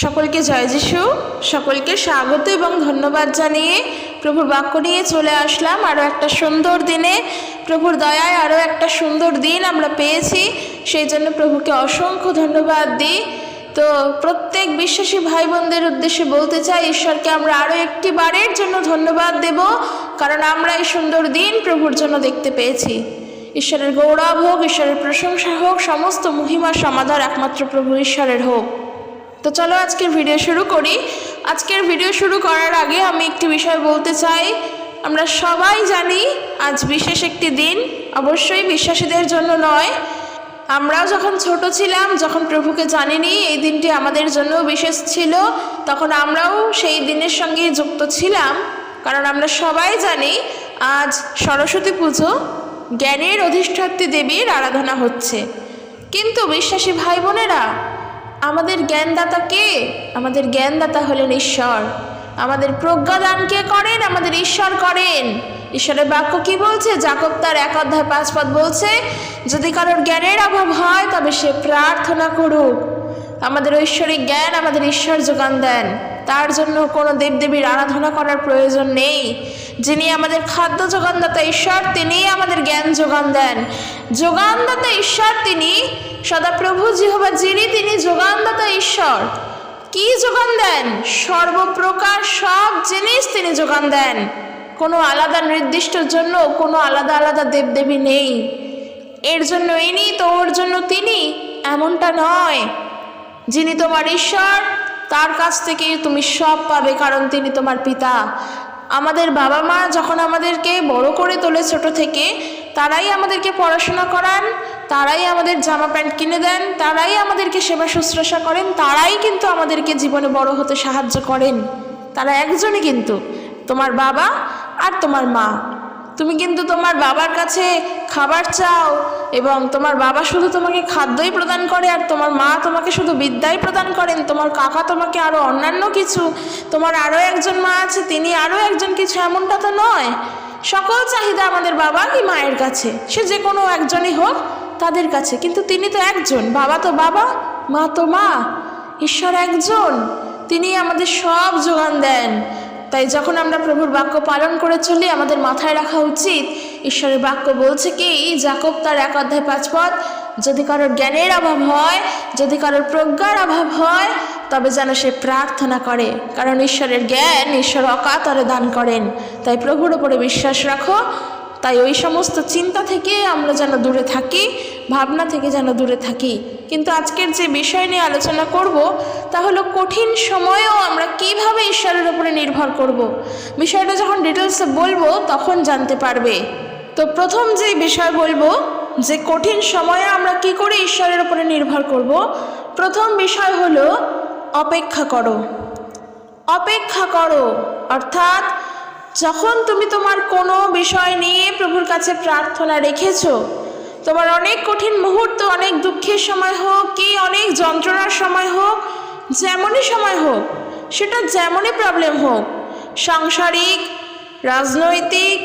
সকলকে জয় যিশু, সকলকে স্বাগত এবং ধন্যবাদ জানিয়ে প্রভুর বাক্য নিয়ে চলে আসলাম। আরও একটা সুন্দর দিনে প্রভুর দয়ায় আরও একটা সুন্দর দিন আমরা পেয়েছি, সেই জন্য প্রভুকে অসংখ্য ধন্যবাদ দিই। তো প্রত্যেক বিশ্বাসী ভাই বোনদের উদ্দেশ্যে বলতে চাই, ঈশ্বরকে আমরা আরও একটি বারের জন্য ধন্যবাদ দেব, কারণ আমরা এই সুন্দর দিন প্রভুর জন্য দেখতে পেয়েছি। ঈশ্বরের গৌরব হোক, ঈশ্বরের প্রশংসা হোক, সমস্ত মহিমা সমাদর একমাত্র প্রভু ঈশ্বরের হোক। তো চলো আজকের ভিডিও শুরু করি। আজকের ভিডিও শুরু করার আগে আমি একটি বিষয় বলতে চাই। আমরা সবাই জানি আজ বিশেষ একটি দিন, অবশ্যই বিশ্বাসীদের জন্য নয়। আমরাও যখন ছোট ছিলাম, যখন প্রভুকে জানিনি, এই দিনটি আমাদের জন্য বিশেষ ছিল। তখন আমরাও সেই দিনের সঙ্গে যুক্ত ছিলাম, কারণ আমরা সবাই জানি আজ সরস্বতী পুজো, জ্ঞানের অধিষ্ঠাত্রী দেবীর আরাধনা হচ্ছে। কিন্তু বিশ্বাসী ভাই বোনেরা, আমাদের জ্ঞানদাতা কে? আমাদের জ্ঞানদাতা হলেন ঈশ্বর। আমাদের প্রজ্ঞাদান কে করেন? আমাদের ঈশ্বর করেন। ঈশ্বরের বাক্য কি বলছে? যাকব তার 1:5 বলছে, যদি কারোর জ্ঞানের অভাব হয় তবে সে প্রার্থনা করুক। আমাদের ঐশ্বরিক জ্ঞান আমাদের ঈশ্বর যোগান দেন, তার জন্য কোনো দেবদেবীর আরাধনা করার প্রয়োজন নেই। যিনি আমাদের খাদ্য যোগানদাতা ঈশ্বর, তিনিই আমাদের জ্ঞান যোগান দেন। যোগানদাতা ঈশ্বর তিনি, সদাপ্রভু জিহোবা যিনি, তিনি যোগানদাতা ঈশ্বর। কি যোগান দেন? সর্বপ্রকার সব জিনিস তিনি যোগান দেন। কোনো আলাদা নির্দিষ্ট জন্য কোনো আলাদা আলাদা দেবদেবী নেই। এর জন্য ইনি তো ওর জন্য তিনি, এমনটা নয়। যিনি তোমার ঈশ্বর, তার কাছ থেকেই তুমি সব পাবে, কারণ তিনি তোমার পিতা। আমাদের বাবা মা যখন আমাদেরকে বড় করে তোলে ছোট থেকে, তারাই আমাদেরকে পড়াশোনা করান, তারাই আমাদের জামা প্যান্ট কিনে দেন, তারাই আমাদেরকে সেবা শুশ্রূষা করেন, তারাই কিন্তু আমাদেরকে জীবনে বড় হতে সাহায্য করেন। তারা একজনই কিন্তু, তোমার বাবা আর তোমার মা। তুমি কিন্তু তোমার বাবার কাছে খাবার চাও এবং তোমার বাবা শুধু তোমাকে খাদ্যই প্রদান করে, আর তোমার মা তোমাকে শুধু বিদ্যাই প্রদান করেন, তোমার কাকা তোমাকে আরও অন্যান্য কিছু, তোমার আরও একজন মা আছে তিনি আরও একজন কিছু, এমনটা তো নয়। সকল চাহিদা আমাদের বাবা কি মায়ের কাছে, সে যে কোনো একজনই হোক তাদের কাছে, কিন্তু তিনি তো একজন। বাবা তো বাবা, মা তো মা, ঈশ্বর একজন, তিনি আমাদের সব যোগান দেন। তাই যখন আমরা প্রভুর বাক্য পালন করে চলি, আমাদের মাথায় রাখা উচিত, ঈশ্বরের বাক্য বলছে কি, যাকব তার 1:5, যদি কারোর জ্ঞানের অভাব হয়, যদি কারোর প্রজ্ঞার অভাব হয়, তবে যেন সে প্রার্থনা করে, কারণ ঈশ্বরের জ্ঞান ঈশ্বর অকাতরে দান করেন। তাই প্রভুর ওপরে বিশ্বাস রাখো। তাই ওই সমস্ত চিন্তা থেকে আমরা যেন দূরে থাকি, ভাবনা থেকে যেন দূরে থাকি। কিন্তু আজকের যে বিষয় নিয়ে আলোচনা করব, তা হলো কঠিন সময়েও আমরা কিভাবে ঈশ্বরের উপরে নির্ভর করব। বিষয়টা যখন ডিটেলসে বলবো তখন জানতে পারবে। তো প্রথম যে বিষয় বলবো, যে কঠিন সময়ে আমরা কি করে ঈশ্বরের উপরে নির্ভর করব, প্রথম বিষয় হলো অপেক্ষা করো। অপেক্ষা করো অর্থাৎ যখন তুমি তোমার কোনো বিষয় নিয়ে প্রভুর কাছে প্রার্থনা রেখেছো, তোমার অনেক কঠিন মুহূর্ত, অনেক দুঃখের সময় হোক কি অনেক যন্ত্রণার সময় হোক, যেমনই সময় হোক, সেটা যেমনই প্রবলেম হোক, সাংসারিক, রাজনৈতিক,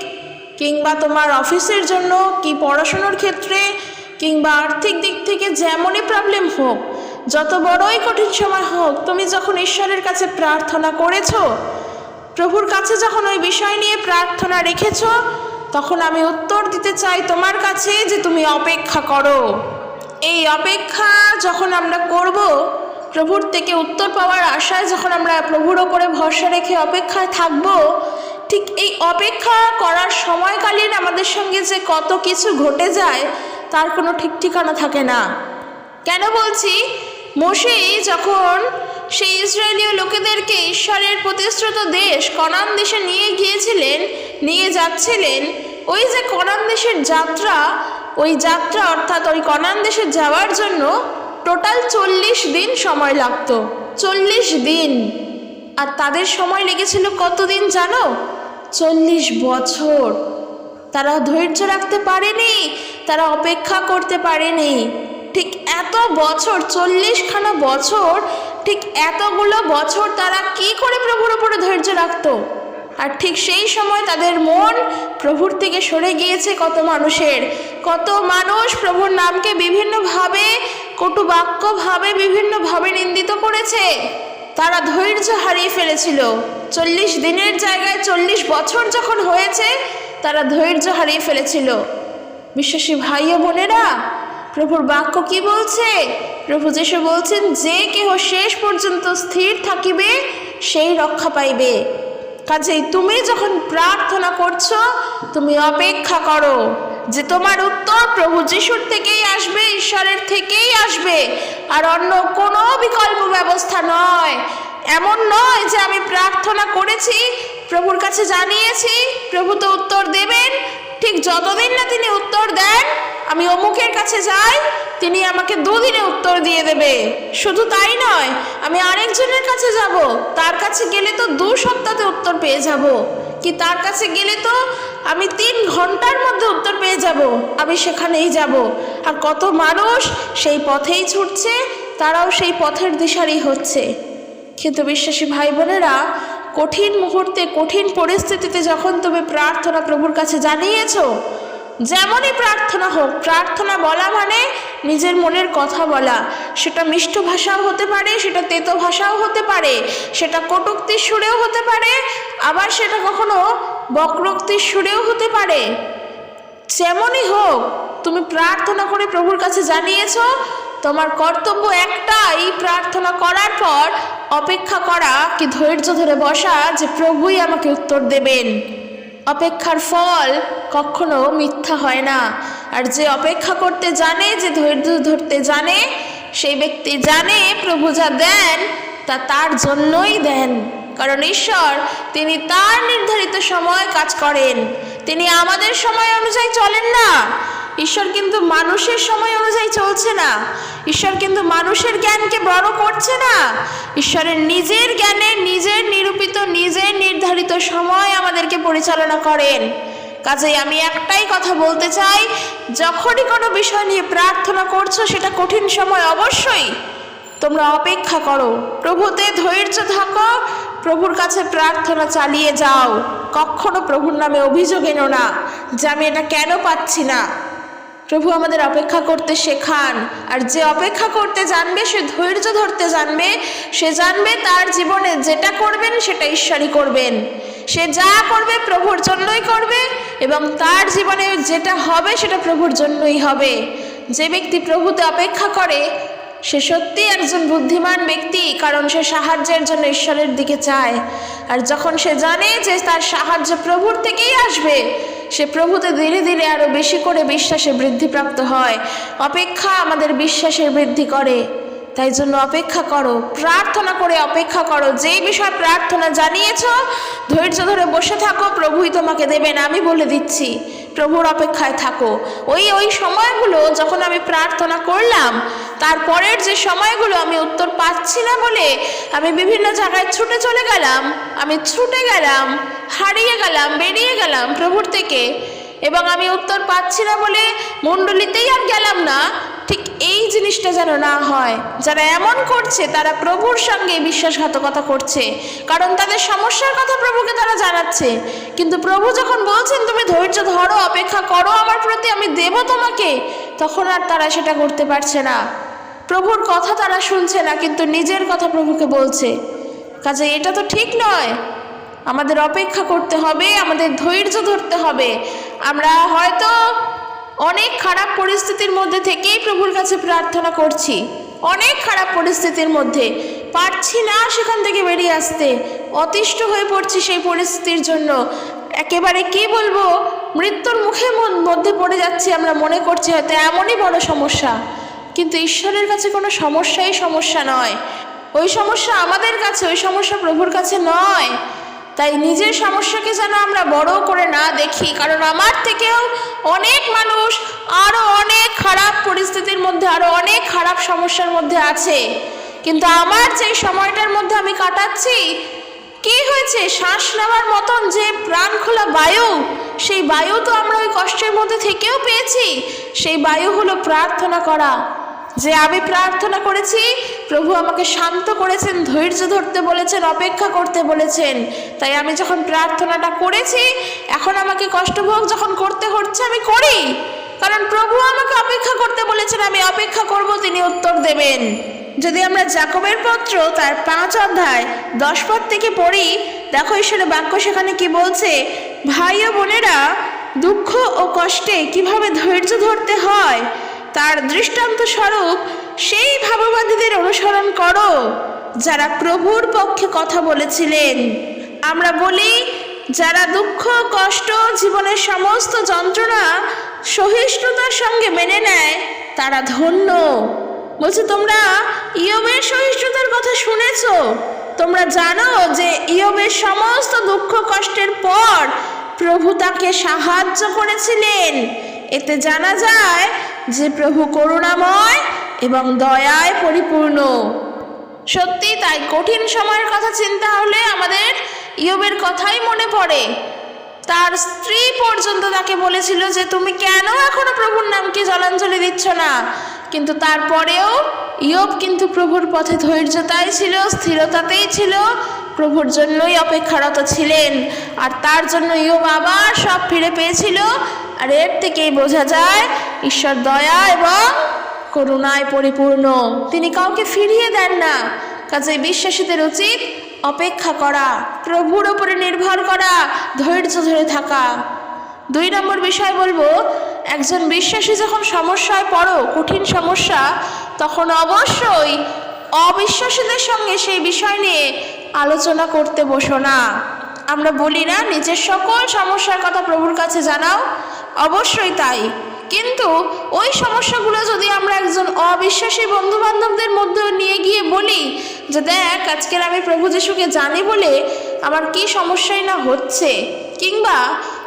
কিংবা তোমার অফিসের জন্য, কি পড়াশোনার ক্ষেত্রে, কিংবা আর্থিক দিক থেকে যেমনই প্রবলেম হোক, যত বড়ই কঠিন সময় হোক, তুমি যখন ঈশ্বরের কাছে প্রার্থনা করেছো, প্রভুর কাছে যখন ওই বিষয় নিয়ে প্রার্থনা রেখেছ, তখন আমি উত্তর দিতে চাই তোমার কাছে যে তুমি অপেক্ষা করো। এই অপেক্ষা যখন আমরা করব, প্রভুর থেকে উত্তর পাওয়ার আশায় যখন আমরা প্রভুর ওপরে ভরসা রেখে অপেক্ষায় থাকব, ঠিক এই অপেক্ষা করার সময়কালীন আমাদের সঙ্গে যে কত কিছু ঘটে যায় তার কোনো ঠিক ঠিকানা থাকে না। কেন বলছি? মোশে যখন সেই ইসরায়েলীয় লোকেদেরকে ঈশ্বরের প্রতিশ্রুত দেশ কনান দেশে নিয়ে যাচ্ছিলেন, ওই যে কনান দেশের যাত্রা, ওই যাত্রা অর্থাৎ ওই কনান দেশে যাওয়ার জন্য টোটাল 40 দিন সময় লাগতো। 40 দিন। আর তাদের সময় লেগেছিল কতদিন জানো? 40 বছর। তারা ধৈর্য রাখতে পারেনি, তারা অপেক্ষা করতে পারেনি। ঠিক এত বছর, 40খানা বছর, ঠিক এতগুলো বছর তারা কি করে প্রভুর উপরে ধৈর্য রাখতো? আর ঠিক সেই সময় তাদের মন প্রভুর থেকে সরে গিয়েছে। কত মানুষ প্রভুর নামকে বিভিন্নভাবে, কটু বাক্যভাবে, বিভিন্নভাবে নিন্দিত করেছে। তারা ধৈর্য হারিয়ে ফেলেছিল। 40 দিনের জায়গায় 40 বছর যখন হয়েছে, তারা ধৈর্য হারিয়ে ফেলেছিল। বিশ্বাসী ভাই ও বোনেরা, প্রভুর বাক্য কি বলছে? প্রভু যিশু বলছেন, যে কেহ শেষ পর্যন্ত স্থির থাকিবে সেই রক্ষা পাইবে। কাজেই তুমি যখন প্রার্থনা করছো, তুমি অপেক্ষা করো যে তোমার উত্তর প্রভু যিশুর থেকেই আসবে, ঈশ্বরের থেকেই আসবে, আর অন্য কোনো বিকল্প ব্যবস্থা নয়। এমন নয় যে আমি প্রার্থনা করেছি, প্রভুর কাছে জানিয়েছি, প্রভু তো উত্তর দেবেন, ঠিক যতদিন না তিনি উত্তর দেন আমি অমুকের কাছে যাই, তিনি আমাকে 2 দিনে উত্তর দিয়ে দেবে। শুধু তাই নয়, আমি আরেকজনের কাছে যাব, তার কাছে গেলে তো 2 সপ্তাহে উত্তর পেয়ে যাব, কি তার কাছে গেলে তো আমি 3 ঘন্টার মধ্যে উত্তর পেয়ে যাব, আমি সেখানেই যাব। আর কত মানুষ সেই পথেই ছুটছে, তারাও সেই পথের দিশারি হচ্ছে। কিন্তু বিশ্বাসী ভাই বোনেরা, কঠিন মুহূর্তে, কঠিন পরিস্থিতিতে যখন তুমি প্রার্থনা প্রভুর কাছে জানিয়েছো, যেমনই প্রার্থনা হোক, প্রার্থনা বলা মানে নিজের মনের কথা বলা। সেটা মিষ্ট ভাষাও হতে পারে, সেটা তেতো ভাষাও হতে পারে, সেটা কটূক্তির সুরেও হতে পারে, আবার সেটা কখনো বক্রোক্তির সুরেও হতে পারে। যেমনই হোক, তুমি প্রার্থনা করে প্রভুর কাছে জানিয়েছো, তোমার কর্তব্য একটাই, প্রার্থনা করার পর অপেক্ষা করা, কি ধৈর্য ধরে বসা যে প্রভুই আমাকে উত্তর দেবেন। অপেক্ষার ফল কখনো মিথ্যা হয় না। আর যে অপেক্ষা করতে জানে, যে ধৈর্য ধরতে জানে, সেই ব্যক্তি জানে প্রভু যা দেন তা তার জন্যই দেন। কারণ ঈশ্বর, তিনি তার নির্ধারিত সময় কাজ করেন, তিনি আমাদের সময় অনুযায়ী চলেন না। ঈশ্বর কিন্তু মানুষের সময় অনুযায়ী চলছে না, ঈশ্বর কিন্তু মানুষের জ্ঞানকে বড় করছে না। ঈশ্বরের নিজের জ্ঞানে, নিজের নিরূপিত, নিজের নির্ধারিত সময় আমাদেরকে পরিচালনা করেন। কাজেই আমি একটাই কথা বলতে চাই, যখনই কোনো বিষয় নিয়ে প্রার্থনা করছো, সেটা কঠিন সময়, অবশ্যই তোমরা অপেক্ষা করো, প্রভুতে ধৈর্য থাকো, প্রভুর কাছে প্রার্থনা চালিয়ে যাও। কখনো প্রভুর নামে অভিযোগ এনো না যে আমি এটা কেন পাচ্ছি না। প্রভু আমাদের অপেক্ষা করতে শেখান। আর যে অপেক্ষা করতে জানবে, সে ধৈর্য ধরতে জানবে, সে জানবে তার জীবনে যেটা করবেন সেটা ঈশ্বরই করবেন। সে যা করবে প্রভুর জন্যই করবে, এবং তার জীবনে যেটা হবে সেটা প্রভুর জন্যই হবে। যে ব্যক্তি প্রভুতে অপেক্ষা করে, সে সত্যি একজন বুদ্ধিমান ব্যক্তি, কারণ সে সাহায্যের জন্য ঈশ্বরের দিকে চায়। আর যখন সে জানে যে তার সাহায্য প্রভুর থেকেই আসবে, সে প্রভুতে ধীরে ধীরে আরো বেশি করে বিশ্বাসে বৃদ্ধিপ্রাপ্ত হয়। অপেক্ষা আমাদের বিশ্বাসের বৃদ্ধি করে। তাই জন্য অপেক্ষা করো, প্রার্থনা করে অপেক্ষা করো। যেই বিষয় প্রার্থনা জানিয়েছো, ধৈর্য ধরে বসে থাকো, প্রভুই তোমাকে দেবেন, আমি বলে দিচ্ছি। প্রভুর অপেক্ষায় থাকো। ওই সময়গুলো যখন আমি প্রার্থনা করলাম, তারপরের যে সময়গুলো আমি উত্তর পাচ্ছি না বলে আমি বিভিন্ন জায়গায় ছুটে চলে গেলাম, আমি ছুটে গেলাম, হারিয়ে গেলাম, বেরিয়ে গেলাম প্রভুর থেকে, এবং আমি উত্তর পাচ্ছি না বলে মণ্ডলীতেই আর গেলাম না, ঠিক এই জিনিসটা যেন না হয়। যারা এমন করছে তারা প্রভুর সঙ্গে বিশ্বাসঘাতকতা করছে, কারণ তাদের সমস্যার কথা প্রভুকে তারা জানাচ্ছে, কিন্তু প্রভু যখন বলছেন তুমি ধৈর্য ধরো, অপেক্ষা করো আমার প্রতি, আমি দেব তোমাকে, তখন আর তারা সেটা করতে পারছে না। প্রভুর কথা তারা শুনছে না, কিন্তু নিজের কথা প্রভুকে বলছে। কাজে এটা তো ঠিক নয়। আমাদের অপেক্ষা করতে হবে, আমাদের ধৈর্য ধরতে হবে। আমরা হয়তো অনেক খারাপ পরিস্থিতির মধ্যে থেকেই প্রভুর কাছে প্রার্থনা করছি, অনেক খারাপ পরিস্থিতির মধ্যে পারছি না সেখান থেকে বেরিয়ে আসতে, অতিষ্ঠ হয়ে পড়ছি সেই পরিস্থিতির জন্য, একেবারে কি বলবো, মৃত্যুর মুখের মধ্যে পড়ে যাচ্ছি। আমরা মনে করছি হয়তো এমনই বড় সমস্যা, কিন্তু ঈশ্বরের কাছে কোনো সমস্যাই সমস্যা নয়। ওই সমস্যা আমাদের কাছে, ওই সমস্যা প্রভুর কাছে নয়। তাই নিজের সমস্যাকে যেন আমরা বড় করে না দেখি, কারণ আমার থেকেও অনেক মানুষ আরো অনেক খারাপ পরিস্থিতির মধ্যে, আরো অনেক খারাপ সমস্যার মধ্যে আছে। কিন্তু আমার যে সময়টার মধ্যে আমি কাটাচ্ছি, কি হয়েছে, শ্বাস নেওয়ার মতন যে প্রাণ খোলা বায়ু, সেই বায়ু তো আমরা ওই কষ্টের মধ্যে থেকেও পেয়েছি। সেই বায়ু হলো প্রার্থনা করা। যে আমি প্রার্থনা করেছি, প্রভু আমাকে শান্ত করেছেন, ধৈর্য ধরতে বলেছেন, অপেক্ষা করতে বলেছেন। তাই আমি যখন প্রার্থনাটা করেছি, এখন আমাকে কষ্টভোগ যখন করতে হচ্ছে, আমি করি, কারণ প্রভু আমাকে অপেক্ষা করতে বলেছেন। আমি অপেক্ষা করব, তিনি উত্তর দেবেন। যদি আমরা যাকবের পত্র তার 5 অধ্যায় 10 পদ থেকে পড়ি, দেখো ঈশ্বরের বাক্য সেখানে কি বলছে। ভাই ও বোনেরা, দুঃখ ও কষ্টে কিভাবে ধৈর্য ধরতে হয় তার দৃষ্টান্ত স্বরূপ সেই ভাববাদীদের অনুসরণ করো যারা প্রভুর পক্ষে কথা বলেছিলেন। আমরা বলি, যারা দুঃখ কষ্ট জীবনের সমস্ত যন্ত্রণা সহিষ্ণুতার সঙ্গে মেনে নেয় তারা ধন্য। বলছে, তোমরা ইয়োবের সহিষ্ণুতার কথা শুনেছ, তোমরা জানো যে ইয়োবের সমস্ত দুঃখ কষ্টের পর প্রভু তাকে সাহায্য করেছিলেন। এতে জানা যায় যে প্রভু করুণাময় এবং দয়ায় পরিপূর্ণ। সত্যি তাই, কঠিন সময়ের কথা চিন্তা হলে আমাদের ইয়োবের কথাই মনে পড়ে। তার স্ত্রী পর্যন্ত তাকে বলেছিল যে তুমি কেন এখনো প্রভুর নামকে জলাঞ্জলি দিচ্ছ না, কিন্তু তারপরেও ইয়োব কিন্তু প্রভুর পথে ধৈর্যতাই ছিল, স্থিরতাতেই ছিল, প্রভুর জন্যই অপেক্ষারত ছিলেন। আর তার জন্য ইয়োব আবার সব ফিরে পেয়েছিল। আর এর থেকেই বোঝা যায় ঈশ্বর দয়া এবং করুণায় পরিপূর্ণ, তিনি কাউকে ফিরিয়ে দেন না। কাজেই বিশ্বাসীদের উচিত অপেক্ষা করা, প্রভুর ওপরে নির্ভর করা, ধৈর্য ধরে থাকা। 2 নম্বর বিষয় বলবো, একজন বিশ্বাসী যখন সমস্যায় পড়ো, কঠিন সমস্যা, তখন অবশ্যই অবিশ্বাসীদের সঙ্গে সেই বিষয় নিয়ে আলোচনা করতে বসো না। আমরা বলি না নিজের সকল সমস্যার কথা প্রভুর কাছে জানাও, অবশ্যই তাই, কিন্তু ওই সমস্যাগুলো যদি আমরা একজন অবিশ্বাসী বন্ধু বান্ধবদের মধ্যে নিয়ে গিয়ে বলি যে দেখ আজকের আমি প্রভু যিশুকে জানি বলে আমার কি সমস্যাই না হচ্ছে, কিংবা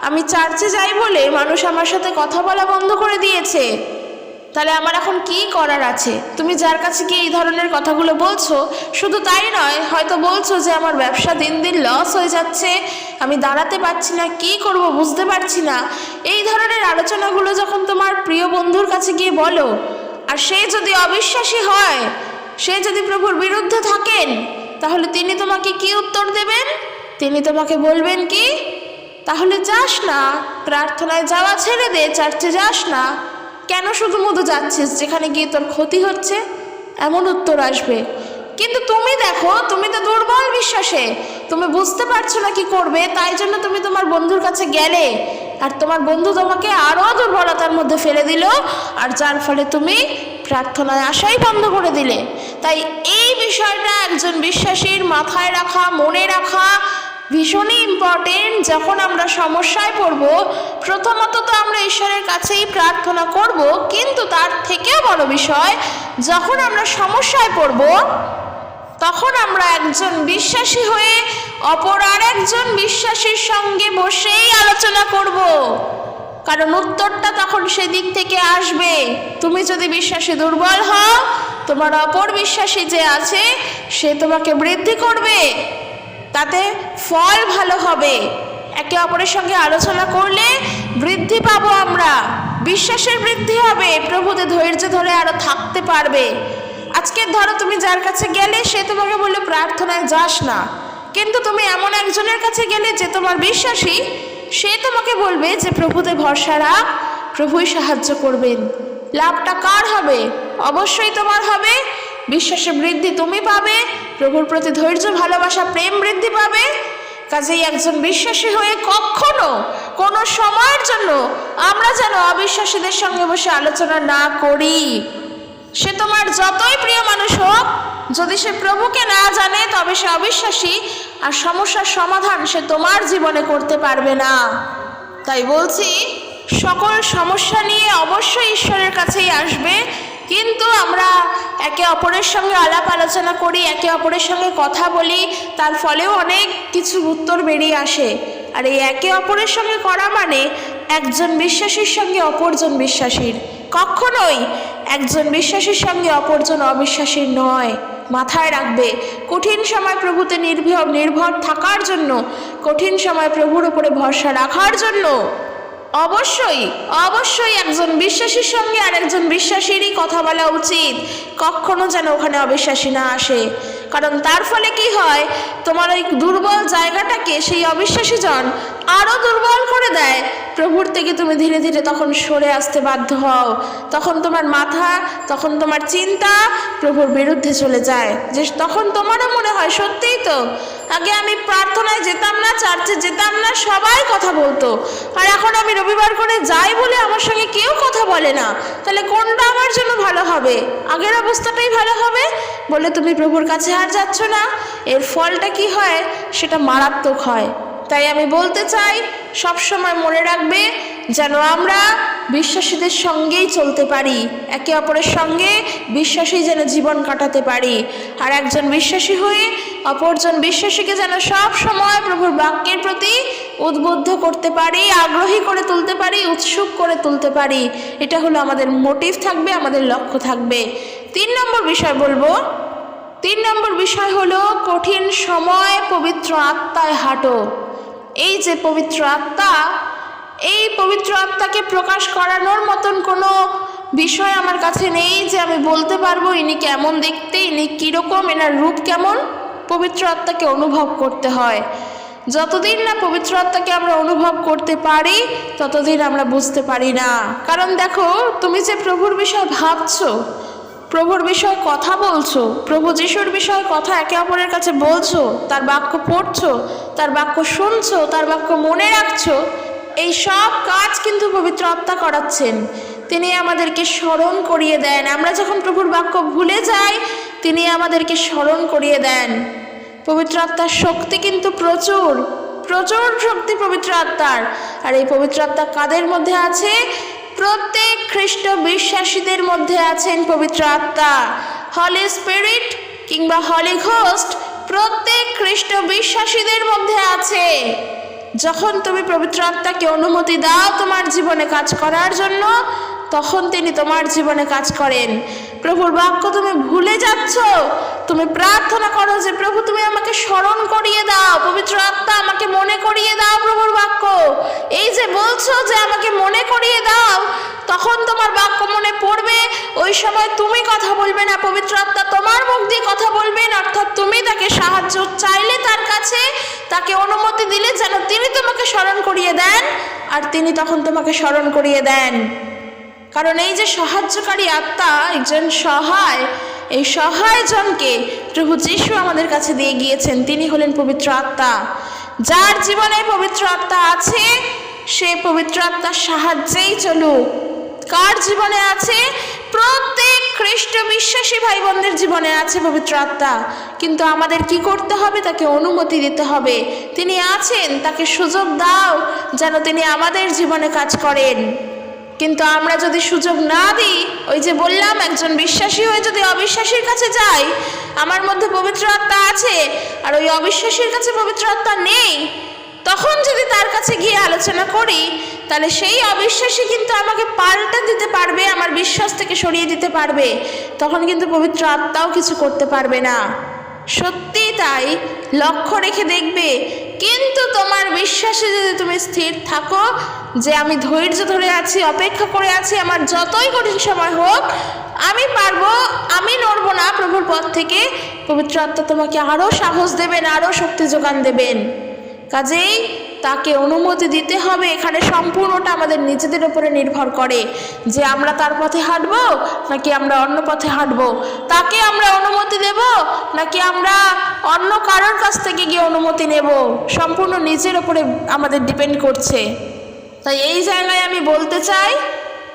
আমি চার্চে যাই বলে মানুষ আমার সাথে কথা বলা বন্ধ করে দিয়েছে, তাহলে আমার এখন কি করার আছে? তুমি যার কাছে গিয়ে এই ধরনের কথাগুলো বলছো, শুধু তাই নয়, হয়তো বলছো যে আমার ব্যবসা দিন দিন লস হয়ে যাচ্ছে, আমি দাঁড়াতে পারছি না, কি করব বুঝতে পারছি না। এই ধরনের আলোচনাগুলো যখন তোমার প্রিয় বন্ধুর কাছে গিয়ে বলো, আর সে যদি অবিশ্বাসী হয়, সে যদি প্রভুর বিরুদ্ধে থাকেন, তাহলে তিনি তোমাকে কি উত্তর দেবেন? তিনি তোমাকে বলবেন কি, তাহলে যাস না, প্রার্থনায় যাওয়া ছেড়ে দে, চার্চে যাস না, কেন শুধু মধু যাচ্ছিস যেখানে গিয়ে তোর ক্ষতি হচ্ছে, এমন উত্তর আসবে। কিন্তু তুমি দেখো, তুমি তো দুর্বল বিশ্বাসে, তুমি বুঝতে পারছো না কি করবে, তাই জন্য তুমি তোমার বন্ধুর কাছে গেলে, আর তোমার বন্ধু তোমাকে আরও দুর্বলতার মধ্যে ফেলে দিল, আর যার ফলে তুমি প্রার্থনায় আসাই বন্ধ করে দিলে। তাই এই বিষয়টা একজন বিশ্বাসীর মাথায় রাখা, মনে রাখা ভীষণই ইম্পর্টেন্ট। যখন আমরা সমস্যায় পড়ব, প্রথমত তো আমরা ঈশ্বরের কাছেই প্রার্থনা করব, কিন্তু তার থেকেও বড় বিষয়, যখন আমরা সমস্যায় পড়ব তখন আমরা একজন বিশ্বাসী হয়ে অপর আরেকজন বিশ্বাসীর সঙ্গে বসেই আলোচনা করব, কারণ উত্তরটা তখন সেদিক থেকে আসবে। তুমি যদি বিশ্বাসী দুর্বল হও, তোমার অপর বিশ্বাসী যে আছে সে তোমাকে বৃদ্ধি করবে, তাতে ফল ভালো হবে। একে অপরের সঙ্গে আলোচনা করলে বৃদ্ধি পাবো আমরা, বিশ্বাসের বৃদ্ধি হবে, প্রভুতে ধৈর্য ধরে আরো থাকতে পারবে। আজকে ধরো তুমি যার কাছে গেলে, সে তোমাকে বললো প্রার্থনায় যাস না, কিন্তু তুমি এমন একজনের কাছে গেলে যে তোমার বিশ্বাসী, সে তোমাকে বলবে যে প্রভুতে ভরসা রাখ, প্রভুই সাহায্য করবেন। লাভটা কার হবে? অবশ্যই তোমার হবে। বিশ্বাসের বৃদ্ধি তুমি পাবে, প্রভুর প্রতি ধৈর্য, ভালোবাসা, প্রেম বৃদ্ধি পাবে। কাজেই একজন বিশ্বাসী হয়ে কখনো কোনো সময়ের জন্য আমরা যেন অবিশ্বাসীদের সঙ্গে বসে আলোচনা না করি। সে তোমার যতই প্রিয় মানুষ হোক, যদি সে প্রভুকে না জানে তবে সে অবিশ্বাসী, আর সমস্যার সমাধান সে তোমার জীবনে করতে পারবে না। তাই বলছি, সকল সমস্যা নিয়ে অবশ্যই ঈশ্বরের কাছেই আসবে, কিন্তু আমরা একে অপরের সঙ্গে আলাপ আলোচনা করি, একে অপরের সঙ্গে কথা বলি, তার ফলেও অনেক কিছু উত্তর বেরিয়ে আসে। আর এই একে অপরের সঙ্গে করা মানে একজন বিশ্বাসীর সঙ্গে অপরজন বিশ্বাসীর, কখনোই একজন বিশ্বাসীর সঙ্গে অপরজন অবিশ্বাসীর নয়। মাথায় রাখবে, কঠিন সময় প্রভুতে নির্ভর থাকার জন্য, কঠিন সময় প্রভুর উপরে ভরসা রাখার জন্য অবশ্যই অবশ্যই একজন বিশ্বাসীর সঙ্গে আর একজন বিশ্বাসীরই কথা বলা উচিত, কখনো যেন ওখানে অবিশ্বাসী না আসে। কারণ তার ফলে কি হয়, তোমার ওই দুর্বল জায়গাটাকে সেই অবিশ্বাসী জন আরও দুর্বল করে দেয়। প্রভুর থেকে তুমি ধীরে ধীরে তখন সরে আসতে বাধ্য হও। তখন তোমার মাথা, তখন তোমার চিন্তা প্রভুর বিরুদ্ধে চলে যায়। যে তখন তোমারও মনে হয় সত্যিই তো, আগে আমি প্রার্থনায় যেতাম না, চার্চে যেতাম না, সবাই কথা বলতো, আর এখন আমি রবিবার করে যাই বলে আমার সঙ্গে কেউ কথা বলে না। তাহলে কোনটা আমার জন্য ভালো হবে? আগের অবস্থাটাই ভালো হবে বলে তুমি প্রভুর কাছে আর যাচ্ছ না। এর ফলটা কি হয়? সেটা মারাত্মক হয়। তাই আমি বলতে চাই, সবসময় মনে রাখবে যেন আমরা বিশ্বাসীদের সঙ্গেই চলতে পারি, একে অপরের সঙ্গে বিশ্বাসী যেন জীবন কাটাতে পারি। আর একজন বিশ্বাসী হয়ে অপরজন বিশ্বাসীকে যেন সব সময় প্রভুর বাক্যের প্রতি উদ্বুদ্ধ করতে পারি, আগ্রহী করে তুলতে পারি, উৎসুক করে তুলতে পারি। এটা হলো আমাদের মোটিভ থাকবে, আমাদের লক্ষ্য থাকবে। 3 নম্বর বিষয় বলবো। 3 নম্বর বিষয় হলো কঠিন সময় পবিত্র আত্মায় হাঁটো। এই যে পবিত্র আত্মা, এই পবিত্র আত্মাকে প্রকাশ করানোর মতন কোনো বিষয় আমার কাছে নেই যে আমি বলতে পারবো ইনি কেমন দেখতে, ইনি কীরকম, এনার রূপ কেমন। পবিত্র আত্মাকে অনুভব করতে হয়। যতদিন না পবিত্র আত্মাকে আমরা অনুভব করতে পারি ততদিন আমরা বুঝতে পারি না। কারণ দেখো, তুমি যে প্রভুর বিষয়ে ভাবছো, প্রভুর বিষয়ে কথা বলছো, প্রভু যিশুর বিষয়ে কথা একে অপরের কাছে বলছো, তার বাক্য পড়ছো, তার বাক্য শুনছো, তার বাক্য মনে রাখছো, এই সব কাজ কিন্তু পবিত্র আত্মা করাচ্ছেন। তিনি আমাদেরকে স্মরণ করিয়ে দেন। আমরা যখন প্রভুর বাক্য ভুলে যাই, তিনি আমাদেরকে স্মরণ করিয়ে দেন। পবিত্র আত্মার শক্তি কিন্তু প্রচুর, প্রচুর শক্তি পবিত্র আত্মার। আর এই পবিত্র আত্মা কাদের মধ্যে আছে? প্রত্যেক খ্রিস্ট বিশ্বাসীদের মধ্যে আছেন পবিত্র আত্মা। হলি স্পিরিট কিংবা হলি ঘোস্ট প্রত্যেক খ্রিস্ট বিশ্বাসীদের মধ্যে আছে। যখন তুমি পবিত্র আত্মাকে অনুমতি দাও তোমার জীবনে কাজ করার জন্য, তখন তিনি তোমার জীবনে কাজ করেন। প্রভুর বাক্য তুমি ভুলে যাচ্ছ, তুমি প্রার্থনা করো যে প্রভু তুমি আমাকে স্মরণ করিয়ে দাও, পবিত্র আত্মা আমাকে মনে করিয়ে দাও প্রভুর বাক্য। এই যে বলছো যে আমাকে মনে করিয়ে দাও, তখন তোমার বাক্য মনে পড়বে, ওই সময় তুমি কথা বলবে না, পবিত্র আত্মা তোমার মুখ দিয়ে কথা বলবেন। অর্থাৎ তুমি তাকে সাহায্য চাইলে তার কাছে, তাকে অনুমতি দিলে যেন তিনি তোমাকে স্মরণ করিয়ে দেন, আর তিনি তখন তোমাকে স্মরণ করিয়ে দেন। কারণ এই যে সাহায্যকারী আত্মা, একজন সহায়, এই সহায়জনকে প্রভু যিশু আমাদের কাছে দিয়ে গিয়েছেন। তিনি হলেন পবিত্র আত্মা। যার জীবনে পবিত্র আত্মা আছে সে পবিত্র আত্মার সাহায্যেই চলুক। কার জীবনে আছে? প্রত্যেক খ্রিস্ট বিশ্বাসী ভাই বোনদের জীবনে আছে পবিত্র আত্মা। কিন্তু আমাদের কি করতে হবে? তাকে অনুমতি দিতে হবে। তিনি আছেন, তাকে সুযোগ দাও যেন তিনি আমাদের জীবনে কাজ করেন। কিন্তু আমরা যদি সুযোগ না দিই, ওই যে বললাম, একজন বিশ্বাসী হয়ে যদি অবিশ্বাসীর কাছে যাই, আমার মধ্যে পবিত্র আত্মা আছে আর ওই অবিশ্বাসীর কাছে পবিত্র আত্মা নেই, তখন যদি তার কাছে গিয়ে আলোচনা করি, তাহলে সেই অবিশ্বাসী কিন্তু আমাকে পাল্টে দিতে পারবে, আমার বিশ্বাস থেকে সরিয়ে দিতে পারবে। তখন কিন্তু পবিত্র আত্মাও কিছু করতে পারবে না। সত্যি তাই, লক্ষ্য রেখে দেখবে। কিন্তু তোমার বিশ্বাসে যদি তুমি স্থির থাকো যে আমি ধৈর্য ধরে আছি, অপেক্ষা করে আছি, আমার যতই কঠিন সময় হোক আমি পারবো, আমি নড়বো না প্রভুর পথ থেকে, পবিত্র আত্মা তোমাকে আরও সাহস দেবেন, আরও শক্তি যোগান দেবেন। কাজেই তাকে অনুমতি দিতে হবে। এখানে সম্পূর্ণটা আমাদের নিজেদের উপরে নির্ভর করে যে আমরা তার পথে হাঁটবো নাকি আমরা অন্য পথে হাঁটবো। তাকে আমরা অনুমতি দেব নাকি আমরা অন্য কারোর কাছ থেকে গিয়ে অনুমতি নেব, সম্পূর্ণ নিজের উপরে আমাদের ডিপেন্ড করছে। তাই এই জায়গায় আমি বলতে চাই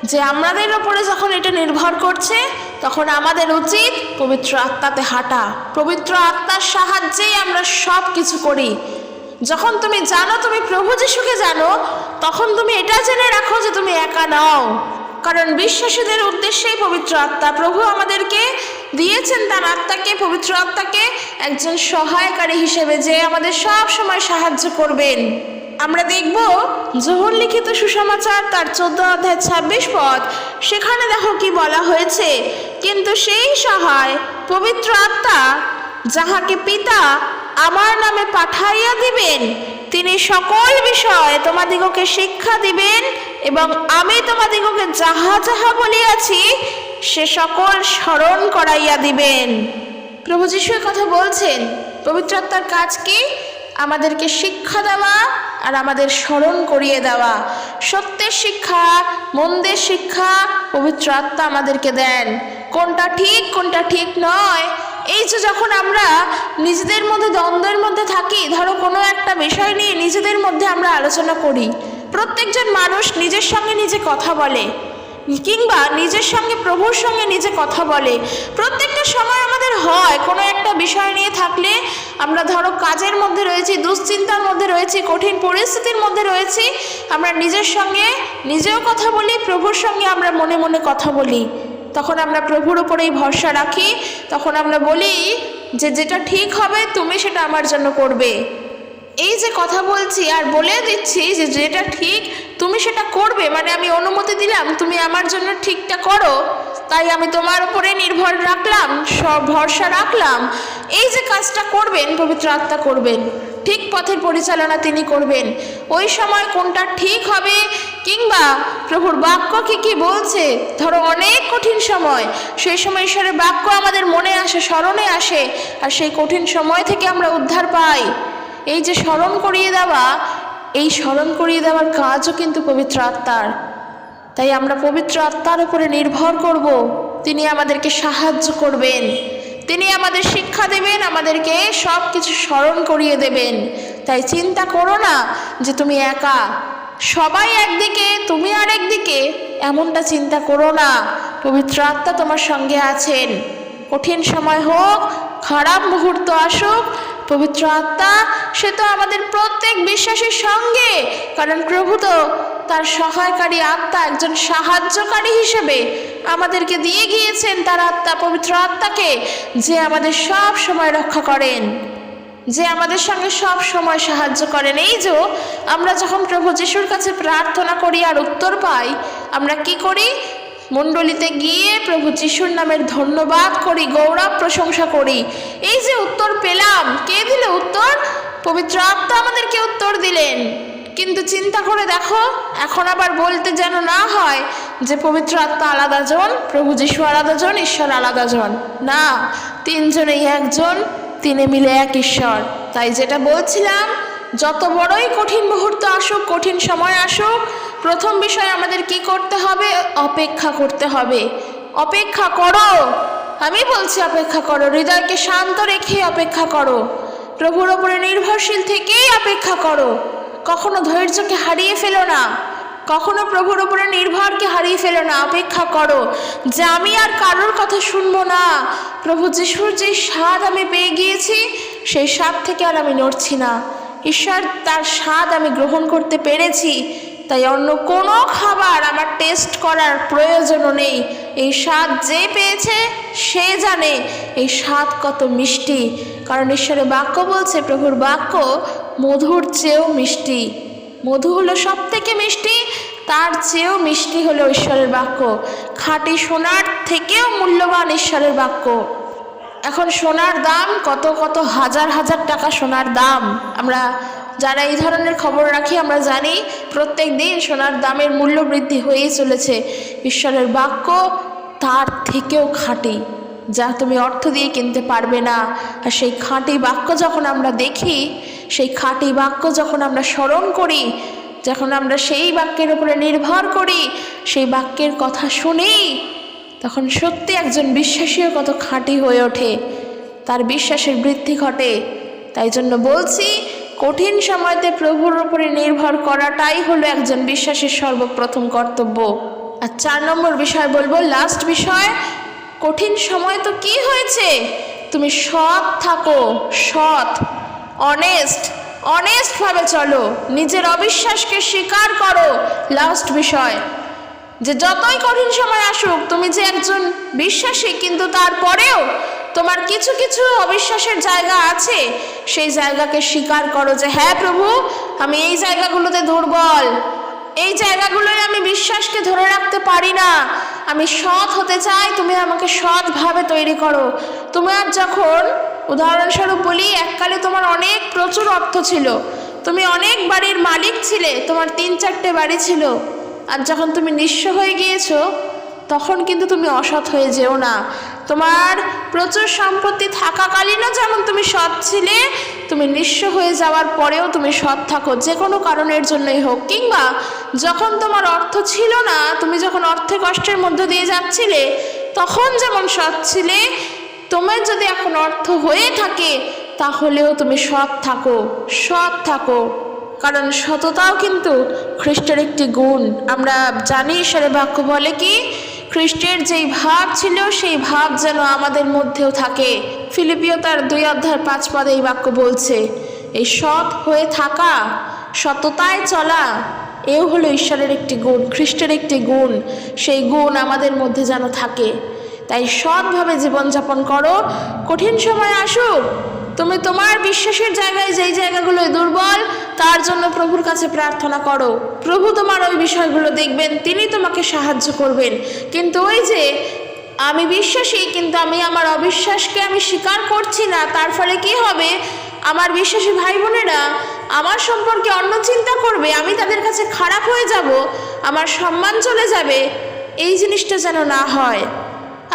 যে আমাদের উপরে যখন এটা নির্ভর করছে, তখন আমাদের উচিত পবিত্র আত্মাতে হাঁটা। পবিত্র আত্মার সাহায্যেই আমরা সব কিছু করি। যখন তুমি জানো, তুমি প্রভু যিশুকে জানো, তখন তুমি এটা জেনে রাখো যে তুমি একা নও। কারণ বিশ্বাসীদের উদ্দেশ্যেই পবিত্র আত্মা, প্রভু আমাদেরকে দিয়েছেন তার আত্মাকে, পবিত্র আত্মাকে একজন সহায়কারী হিসেবে, যে আমাদের সব সময় সাহায্য করবেন। আমরা দেখব যোহন লিখিত সুসমাচার তার 14 অধ্যায় 26 পদ, সেখানে দেখো কি বলা হয়েছে। কিন্তু সেই সহায় পবিত্র আত্মা যাহাকে পিতা আমার নামে পাঠাইয়া দিবেন, তিনি সকল বিষয় তোমাদিগকে শিক্ষা দিবেন, এবং আমি তোমাদিগকে যাহা যাহা বলিয়াছি সে সকল স্মরণ করাইয়া দিবেন। প্রভু যিশু কথা বলছেন, পবিত্র আত্মার কাজ কি? আমাদেরকে শিক্ষা দেওয়া আর আমাদের স্মরণ করিয়ে দেওয়া। সত্যের শিক্ষা, মন্দের শিক্ষা পবিত্র আত্মা আমাদেরকে দেন। কোনটা ঠিক কোনটা ঠিক নয়, এই যে যখন আমরা নিজেদের মধ্যে দ্বন্দ্বের মধ্যে থাকি, ধরো কোনো একটা বিষয় নিয়ে নিজেদের মধ্যে আমরা আলোচনা করি, প্রত্যেকজন মানুষ নিজের সঙ্গে নিজে কথা বলে, কিংবা নিজের সঙ্গে প্রভুর সঙ্গে নিজে কথা বলে। প্রত্যেকটা সময় আমাদের হয় কোনো একটা বিষয় নিয়ে থাকলে, আমরা ধরো কাজের মধ্যে রয়েছি, দুশ্চিন্তার মধ্যে রয়েছি, কঠিন পরিস্থিতির মধ্যে রয়েছি, আমরা নিজের সঙ্গে নিজেও কথা বলি, প্রভুর সঙ্গে আমরা মনে মনে কথা বলি। তখন আমরা প্রভুর উপরেই ভরসা রাখি, তখন আমরা বলি যে যেটা ঠিক হবে তুমি সেটা আমার জন্য করবে। এই যে কথা বলছি আর বলে দিচ্ছি যে যেটা ঠিক তুমি সেটা করবে, মানে আমি অনুমতি দিলাম তুমি আমার জন্য ঠিকটা করো, তাই আমি তোমার উপরে নির্ভর রাখলাম, সব ভরসা রাখলাম। এই যে কাজটা করবেন পবিত্র আত্মা করবেন, ঠিক পথের পরিচালনা তিনি করবেন। ওই সময় কোনটা ঠিক হবে, কিংবা প্রভুর বাক্য কি বলছে, ধরো অনেক কঠিন সময়, সেই সময় ঈশ্বরের বাক্য আমাদের মনে আসে, স্মরণে আসে, আর সেই কঠিন সময় থেকে আমরা উদ্ধার পাই। এই যে স্মরণ করিয়ে দেওয়া, এই স্মরণ করিয়ে দেওয়ার কাজও কিন্তু পবিত্র আত্মার। তাই আমরা পবিত্র আত্মার উপরে নির্ভর করব, তিনি আমাদেরকে সাহায্য করবেন, তিনি আমাদের শিক্ষা দেবেন, আমাদেরকে সব কিছু স্মরণ করিয়ে দেবেন। তাই চিন্তা করো না যে তুমি একা, সবাই একদিকে তুমি আর একদিকে, এমনটা চিন্তা করো না। পবিত্র আত্মা তোমার সঙ্গে আছেন। কঠিন সময় হোক, খারাপ মুহূর্ত আসুক, পবিত্র আত্মা সে তো আমাদের প্রত্যেক বিশ্বাসীর সঙ্গে, কারণ প্রভু তো তার সহায়কারী আত্মা, একজন সাহায্যকারী হিসেবে আমাদেরকে দিয়ে গিয়েছেন তার আত্মা, পবিত্র আত্মাকে, যে আমাদের সব সময় রক্ষা করেন, যে আমাদের সঙ্গে সব সময় সাহায্য করেন। এই যে আমরা যখন প্রভু যিশুর কাছে প্রার্থনা করি আর উত্তর পাই, আমরা কি করি? মণ্ডলীতে গিয়ে প্রভু যিশুর নামের ধন্যবাদ করি, গৌরব প্রশংসা করি। এই যে উত্তর পেলাম, কে দিল উত্তর? পবিত্র আত্মা আমাদেরকে উত্তর দিলেন। কিন্তু চিন্তা করে দেখো, এখন আবার বলতে যেন না হয় যে পবিত্র আত্মা আলাদা জন, প্রভু যিশু আলাদা জন, ঈশ্বর আলাদা জন। না, তিনজনেই একজন, তিনে মিলে এক ঈশ্বর। তাই যেটা বলছিলাম, যত বড়ই কঠিন মুহূর্ত আসুক, কঠিন সময় আসুক, প্রথম বিষয় আমাদের কি করতে হবে? অপেক্ষা করতে হবে। অপেক্ষা করো, আমি বলছি অপেক্ষা করো, হৃদয়কে শান্ত রেখে অপেক্ষা করো, প্রভুর ওপরে নির্ভরশীল থেকেই অপেক্ষা করো। কখনো ধৈর্যকে হারিয়ে ফেলো না, কখনো প্রভুর উপরে নির্ভরকে হারিয়ে ফেলো না। অপেক্ষা করো যে আমি আর কারোর কথা শুনবো না, প্রভু যিশুর যে স্বাদ আমি পেয়ে গিয়েছি, সেই স্বাদ থেকে আর আমি নড়ছি না। ঈশ্বর তার স্বাদ আমি গ্রহণ করতে পেরেছি, তাই অন্য কোনো খাবার আমার টেস্ট করার প্রয়োজনও নেই। এই স্বাদ যে পেয়েছে সে জানে এই স্বাদ কত মিষ্টি, কারণ ঈশ্বরের বাক্য বলছে, প্রভুর বাক্য মধুর চেয়েও মিষ্টি। মধু হলো সব থেকে মিষ্টি, তার চেয়েও মিষ্টি হলো ঈশ্বরের বাক্য। খাঁটি সোনার থেকেও মূল্যবান ঈশ্বরের বাক্য। এখন সোনার দাম কত কত হাজার হাজার টাকা সোনার দাম। আমরা যারা এই ধরনের খবর রাখি আমরা জানি প্রত্যেক দিন সোনার দামের মূল্য বৃদ্ধি হয়েই চলেছে। ঈশ্বরের বাক্য তার থেকেও খাঁটি, যা তুমি অর্থ দিয়ে কিনতে পারবে না। আর সেই খাঁটি বাক্য যখন আমরা দেখি, সেই খাঁটি বাক্য যখন আমরা স্মরণ করি, যখন আমরা সেই বাক্যের উপরে নির্ভর করি, সেই বাক্যের কথা শুনি, তখন সত্যি একজন বিশ্বাসীও কত খাঁটি হয়ে ওঠে, তার বিশ্বাসের বৃদ্ধি ঘটে। তাই জন্য বলছি, কঠিন সময়তে প্রভুর উপরে নির্ভর করাটাই হলো একজন বিশ্বাসীর সর্বপ্রথম কর্তব্য। আর 4 নম্বর বিষয় বলবো, লাস্ট বিষয়, কঠিন সময় তো কি হয়েছে, তুমি সৎ থাকো, সৎ, অনেস্টভাবে চলো, নিজের অবিশ্বাসকে স্বীকার করো। লাস্ট বিষয়, যে যতই কঠিন সময় আসুক, তুমি যে একজন বিশ্বাসী, কিন্তু তারপরেও তোমার কিছু কিছু অবিশ্বাসের জায়গা আছে, সেই জায়গাকে স্বীকার করো যে হ্যাঁ প্রভু, আমি এই জায়গাগুলোতে দুর্বল, এই জায়গাগুলোয় আমি বিশ্বাসকে ধরে রাখতে পারি না, আমি সৎ হতে চাই, তুমি আমাকে সৎভাবে তৈরি করো। তোমার যখন, উদাহরণস্বরূপ বলি, এককালে তোমার অনেক প্রচুর অর্থ ছিল, তুমি অনেক বাড়ির মালিক ছিলে, তোমার 3-4টে বাড়ি ছিল, আর যখন তুমি নিঃস্ব হয়ে গিয়েছো, তখন কিন্তু তুমি অসৎ হয়ে যেও না। তোমার প্রচুর সম্পত্তি থাকাকালীনও যেমন তুমি সৎ ছিলে, তুমি নিঃস্ব হয়ে যাওয়ার পরেও তুমি সৎ থাকো, যে কোনো কারণের জন্যই হোক। কিংবা যখন তোমার অর্থ ছিল না, তুমি যখন অর্থে কষ্টের মধ্য দিয়ে যাচ্ছিলে, তখন যেমন সৎ ছিলে, তোমার যদি এখন অর্থ হয়ে থাকে তাহলেও তুমি সৎ থাকো, সৎ থাকো। কারণ সততাও কিন্তু খ্রিস্টের একটি গুণ। আমরা জানি ঈশ্বরের বাক্য বলে কি, খ্রিস্টের যেই ভাব ছিল সেই ভাব যেন আমাদের মধ্যেও থাকে। ফিলিপিও তার 2:5 এই বাক্য বলছে। এই সৎ হয়ে থাকা, সততায় চলা, এও হলো ঈশ্বরের একটি গুণ, খ্রিস্টের একটি গুণ। সেই গুণ আমাদের মধ্যে যেন থাকে। তাই সৎভাবে জীবনযাপন করো। কঠিন সময় আসুক, তুমি তোমার বিশ্বাসের জায়গায় যেই জায়গাগুলো দুর্বল, তার জন্য প্রভুর কাছে প্রার্থনা করো। প্রভু তোমার ওই বিষয়গুলো দেখবেন, তিনি তোমাকে সাহায্য করবেন। কিন্তু ওই যে আমি বিশ্বাসী কিন্তু আমি আমার অবিশ্বাসকে আমি স্বীকার করছি না, তার ফলে কি হবে, আমার বিশ্বাসী ভাই বোনেরা আমার সম্পর্কে অন্য চিন্তা করবে, আমি তাদের কাছে খারাপ হয়ে যাব, আমার সম্মান চলে যাবে। এই জিনিসটা যেন না হয়।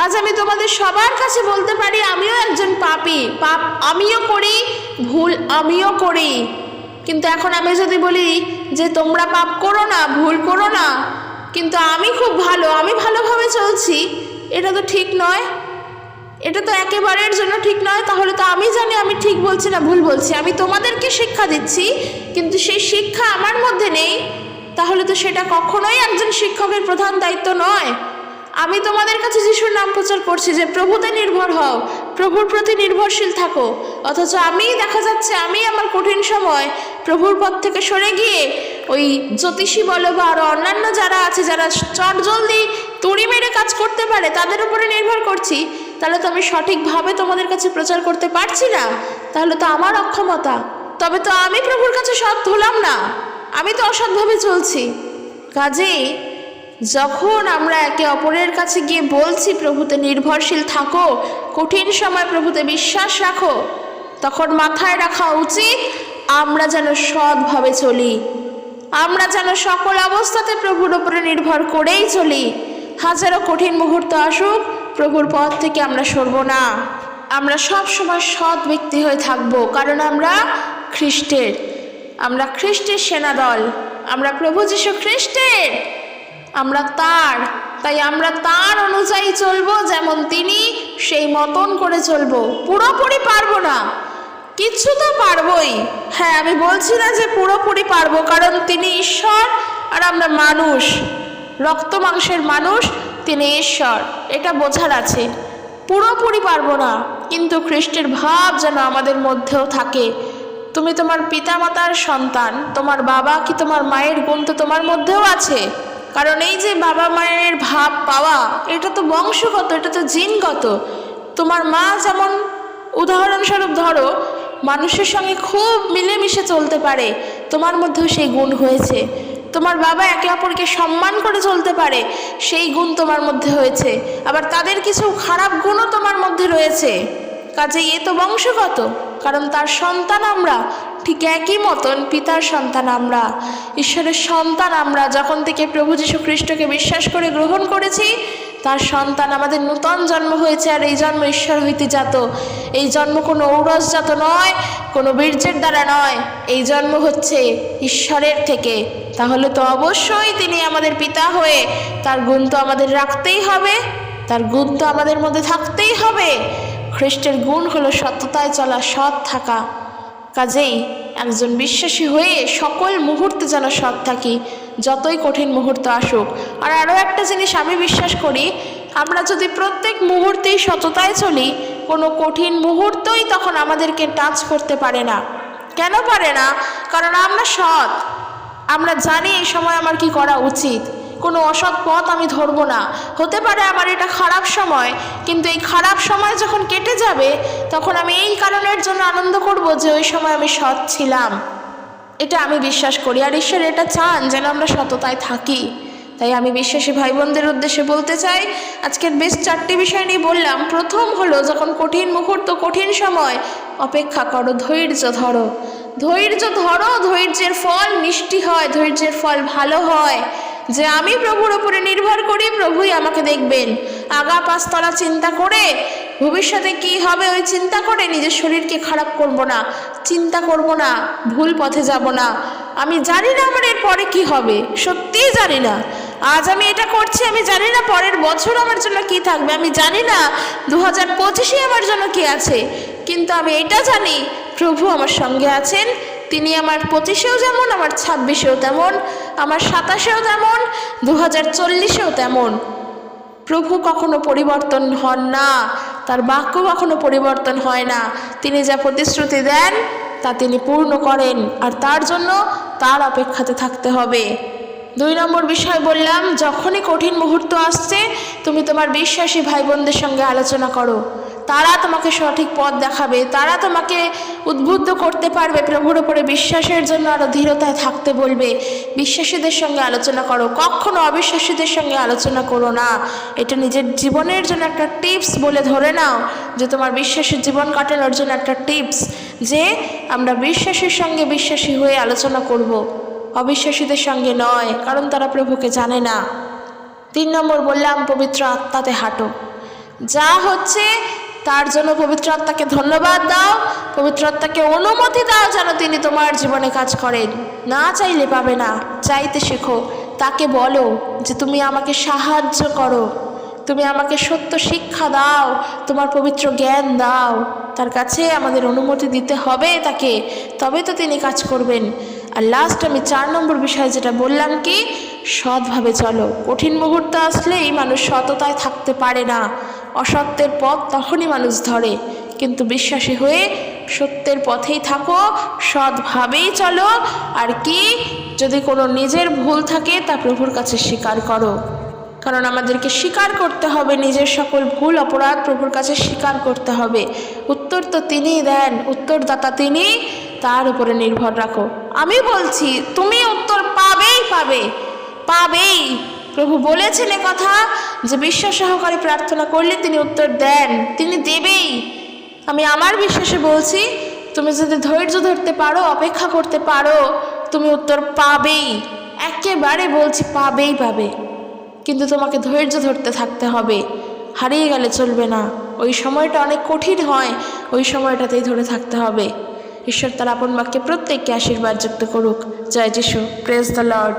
আজ আমি তোমাদের সবার কাছে বলতে পারি, আমিও একজন পাপী, পাপ আমিও করি, ভুল আমিও করি। কিন্তু এখন আমি যদি বলি যে তোমরা পাপ করো না, ভুল করো না, কিন্তু আমি খুব ভালো, আমি ভালোভাবে চলছি, এটা তো ঠিক নয়, এটা তো একেবারের জন্য ঠিক নয়। তাহলে তো আমি জানি আমি ঠিক বলছি না ভুল বলছি, আমি তোমাদেরকে শিক্ষা দিচ্ছি কিন্তু সেই শিক্ষা আমার মধ্যে নেই, তাহলে তো সেটা কখনোই একজন শিক্ষকের প্রধান দায়িত্ব নয়। আমি তোমাদের কাছে যিশুর নাম প্রচার করছি যে প্রভুতে নির্ভর হও, প্রভুর প্রতি নির্ভরশীল থাকো, অথচ আমি দেখা যাচ্ছে আমি আমার কঠিন সময় প্রভুর পথ থেকে সরে গিয়ে ওই জ্যোতিষী বলো বা আরও অন্যান্য যারা আছে, যারা চটজলদি তুড়ি মেরে কাজ করতে পারে, তাদের উপরে নির্ভর করছি। তাহলে তো আমি সঠিকভাবে তোমাদের কাছে প্রচার করতে পারছি না, তাহলে তো আমার অক্ষমতা। তবে তো আমি প্রভুর কাছে সৎ হলাম না, আমি তো অসৎভাবে চলছি। কাজেই যখন আমরা একে অপরের কাছে গিয়ে বলছি প্রভুতে নির্ভরশীল থাকো, কঠিন সময় প্রভুতে বিশ্বাস রাখো, তখন মাথায় রাখা উচিত আমরা যেন সৎভাবে চলি, আমরা যেন সকল অবস্থাতে প্রভুর উপরে নির্ভর করেই চলি। হাজারো কঠিন মুহূর্ত আসুক, প্রভুর পথ থেকে আমরা সরব না, আমরা সব সময় সৎ ব্যক্তি হয়ে থাকব। কারণ আমরা খ্রিস্টের, আমরা খ্রিস্টের সেনাদল, আমরা প্রভু যীশু খ্রিস্টের, আমরা তার। তাই আমরা তার অনুযায়ী চলবো, যেমন তিনি সেই মতন করে চলবো। পুরোপুরি পারবো না, কিছু তো পারবোই। হ্যাঁ, আমি বলছি না যে পুরোপুরি পারবো, কারণ তিনি ঈশ্বর আর আমরা মানুষ, রক্ত মাংসের মানুষ, তিনি ঈশ্বর, এটা বোঝার আছে। পুরোপুরি পারবো না, কিন্তু খ্রিস্টের ভাব যেন আমাদের মধ্যেও থাকে। তুমি তোমার পিতামাতার সন্তান, তোমার বাবা কি তোমার মায়ের গুণ তো তোমার মধ্যেও আছে। কারণ এই যে বাবা মায়ের ভাব পাওয়া, এটা তো বংশগত, এটা তো জিনগত। তোমার মা যেমন, উদাহরণস্বরূপ ধরো, মানুষের সঙ্গে খুব মিলেমিশে চলতে পারে, তোমার মধ্যেও সেই গুণ হয়েছে। তোমার বাবা একে অপরকে সম্মান করে চলতে পারে, সেই গুণ তোমার মধ্যে হয়েছে। আবার তাদের কিছু খারাপ গুণও তোমার মধ্যে রয়েছে। কাজেই এ তো বংশগত, কারণ তার সন্তান আমরা, ঠিক একই মতন পিতার সন্তান আমরা, ঈশ্বরের সন্তান আমরা। যখন থেকে প্রভু যীশু খ্রিস্টকে বিশ্বাস করে গ্রহণ করেছি, তার সন্তান, আমাদের নূতন জন্ম হয়েছে। আর এই জন্ম ঈশ্বর হইতে জাত, এই জন্ম কোনো ঔরসজাত নয়, কোনো বীর্যের দ্বারা নয়, এই জন্ম হচ্ছে ঈশ্বরের থেকে। তাহলে তো অবশ্যই তিনি আমাদের পিতা হয়ে তার গুণ তো আমাদের রাখতেই হবে, তার গুণ তো আমাদের মধ্যে থাকতেই হবে। খ্রিস্টের গুণ হলো সততায় চলা, সৎ থাকা। কাজেই একজন বিশ্বাসী হয়ে সকল মুহূর্তে যেন সৎ থাকি, যতই কঠিন মুহূর্ত আসুক। আর আরও একটা জিনিস আমি বিশ্বাস করি, আমরা যদি প্রত্যেক মুহূর্তেই সততায় চলি, কোনো কঠিন মুহূর্তই তখন আমাদেরকে টাচ করতে পারে না। কেন পারে না? কারণ আমরা সৎ, আমরা জানি এই সময় আমার কি করা উচিত, কোনো অসৎ পথ আমি ধরবো না। হতে পারে আমার এটা খারাপ সময়, কিন্তু এই খারাপ সময় যখন কেটে যাবে, তখন আমি এই কারণের জন্য আনন্দ করব যে ওই সময় আমি সৎ ছিলাম। এটা আমি বিশ্বাস করি, আর ঈশ্বর এটা চান যেন আমরা সততায় থাকি। তাই আমি বিশ্বাসী ভাই বোনদের উদ্দেশ্যে বলতে চাই, আজকের বেশ 4টি বিষয় নিয়ে বললাম। প্রথম হলো, যখন কঠিন মুহূর্ত, কঠিন সময়, অপেক্ষা করো, ধৈর্য ধরো, ধৈর্য ধরো। ধৈর্যের ফল মিষ্টি হয়, ধৈর্যের ফল ভালো হয়। যে আমি প্রভুর উপরে নির্ভর করি, প্রভুই আমাকে দেখবেন। আগা পাঁচতলা চিন্তা করে, ভবিষ্যতে কি হবে ওই চিন্তা করে নিজের শরীরকে খারাপ করব না, চিন্তা করব না, ভুল পথে যাব না। আমি জানি না আমার এর পরে কি হবে, সত্যিই জানি না। আজ আমি এটা করছি, আমি জানি না পরের বছর আমার জন্য কি থাকবে, আমি জানি না 2025-এ আমার জন্য কি আছে। কিন্তু আমি এটা জানি, প্রভু আমার সঙ্গে আছেন। তিনি আমার 25-এও যেমন, আমার 26-এও তেমন, আমার 27-এও তেমন, 2040-এও তেমন। প্রভু কখনো পরিবর্তন হন না, তার বাক্য কখনো পরিবর্তন হয় না। তিনি যা প্রতিশ্রুতি দেন তা তিনি পূর্ণ করেন, আর তার জন্য তার অপেক্ষাতে থাকতে হবে। 2 নম্বর বিষয় বললাম, যখনই কঠিন মুহূর্ত আসছে তুমি তোমার বিশ্বাসী ভাই বোনদের সঙ্গে আলোচনা করো। তারা তোমাকে সঠিক পথ দেখাবে, তারা তোমাকে উদ্বুদ্ধ করতে পারবে, প্রভুর উপরে বিশ্বাসের জন্য আরও দৃঢ়তায় থাকতে বলবে। বিশ্বাসীদের সঙ্গে আলোচনা করো, কখনো অবিশ্বাসীদের সঙ্গে আলোচনা করো না। এটা নিজের জীবনের জন্য একটা টিপস বলে ধরে নাও, যে তোমার বিশ্বাসের জীবন কাটানোর জন্য একটা টিপস, যে আমরা বিশ্বাসীর সঙ্গে বিশ্বাসী হয়ে আলোচনা করব, অবিশ্বাসীদের সঙ্গে নয়, কারণ তারা প্রভুকে জানে না। 3 নম্বর বললাম, পবিত্র আত্মাতে হাঁটো। যা হচ্ছে তার জন্য পবিত্র আত্মাকে ধন্যবাদ দাও, পবিত্র আত্মাকে অনুমতি দাও যেন তিনি তোমার জীবনে কাজ করেন। না চাইলে পাবে না, চাইতে শেখো। তাকে বলো যে তুমি আমাকে সাহায্য করো, তুমি আমাকে সত্য শিক্ষা দাও, তোমার পবিত্র জ্ঞান দাও। তার কাছে আমাদের অনুমতি দিতে হবে তাকে, তবে তো তিনি কাজ করবেন। আর লাস্ট আমি 4 নম্বর বিষয় যেটা বললাম, কি সৎভাবে চলো। কঠিন মুহূর্ত আসলেই মানুষ সততায় থাকতে পারে না, অসত্যের পথ তখনই মানুষ ধরে। কিন্তু বিশ্বাসী হয়ে সত্যের পথেই থাকো, সৎভাবেই চলো। আর কি, যদি কোনো নিজের ভুল থাকে তা প্রভুর কাছে স্বীকার করো, কারণ আমাদেরকে স্বীকার করতে হবে নিজের সকল ভুল অপরাধ, প্রভুর কাছে স্বীকার করতে হবে। উত্তর তো তিনিই দেন, উত্তরদাতা তিনি, তার উপরে নির্ভর রাখো। আমি বলছি তুমি উত্তর পাবেই পাবে, পাবেই। প্রভু বলেছেন এ কথা, যে বিশ্বাস সহকারে প্রার্থনা করলে তিনি উত্তর দেন, তিনি দেবেই। আমি আমার বিশ্বাসে বলছি, তুমি যদি ধৈর্য ধরতে পারো, অপেক্ষা করতে পারো, তুমি উত্তর পাবেই। একেবারে বলছি পাবেই পাবে। কিন্তু তোমাকে ধৈর্য ধরতে থাকতে হবে, হারিয়ে গেলে চলবে না। ওই সময়টা অনেক কঠিন হয়, ওই সময়টাতেই ধরে থাকতে হবে। ঈশ্বর তার আপন বাক্যে প্রত্যেককে আশীর্বাদ যুক্ত করুক। জয় যিশু, প্রেজ দ্য লর্ড।